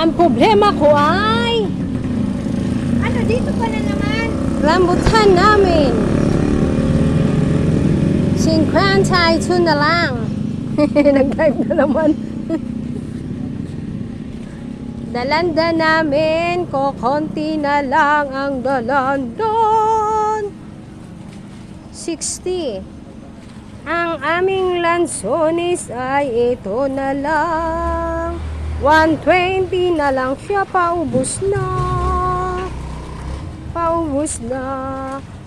Ang problema ko ay Ano, dito pa na naman? rambutan namin. 52 na lang. Nag-drive na naman. Dalanda namin, konti na lang ang dalandon. 60. Ang aming lansones ay ito na lang. 120 na lang siya, paubos na. Paubos na.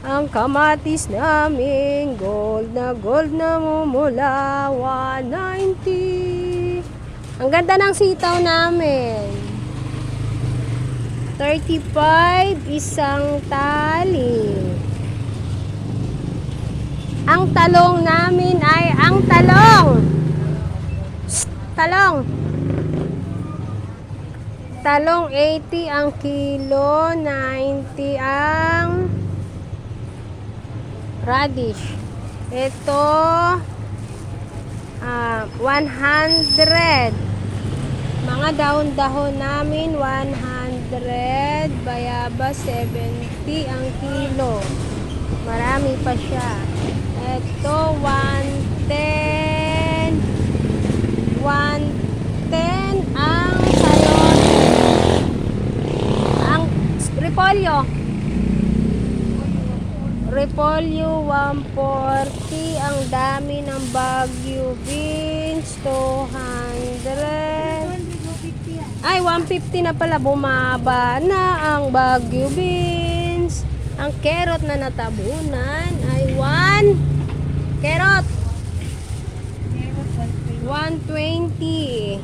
Ang kamatis namin, gold na mumula. 190. Ang ganda ng sitaw namin. 35, isang tali. Ang talong namin ay ang talong. Shh, talong. Talong 80 ang kilo, 90 ang radish. Ito 100. Mga dahon-dahon namin 100, bayabas 70 ang kilo. Marami pa siya. Ito 110. 110 ang sayote. Ang repolyo. Repolyo 140. Ang dami ng Baguio beans 200. Ay 150 na pala, bumaba na ang Baguio beans. Ang carrot na natabunan ay 1 carrot 120.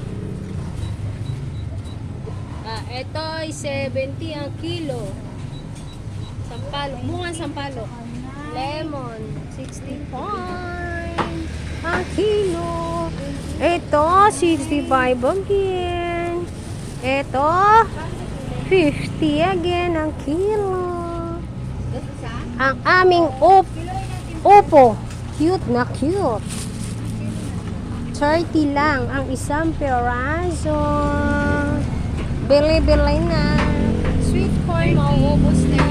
Ito ay 70 ang kilo. Sampalok, bunga sampalok. Lemon 65 ang kilo. Ito 65 again. Ito 50 again ang kilo. Ang aming upo, cute na cute. 30 lang ang isang peraso. Bili-bili na. Sweet corn, mauubos na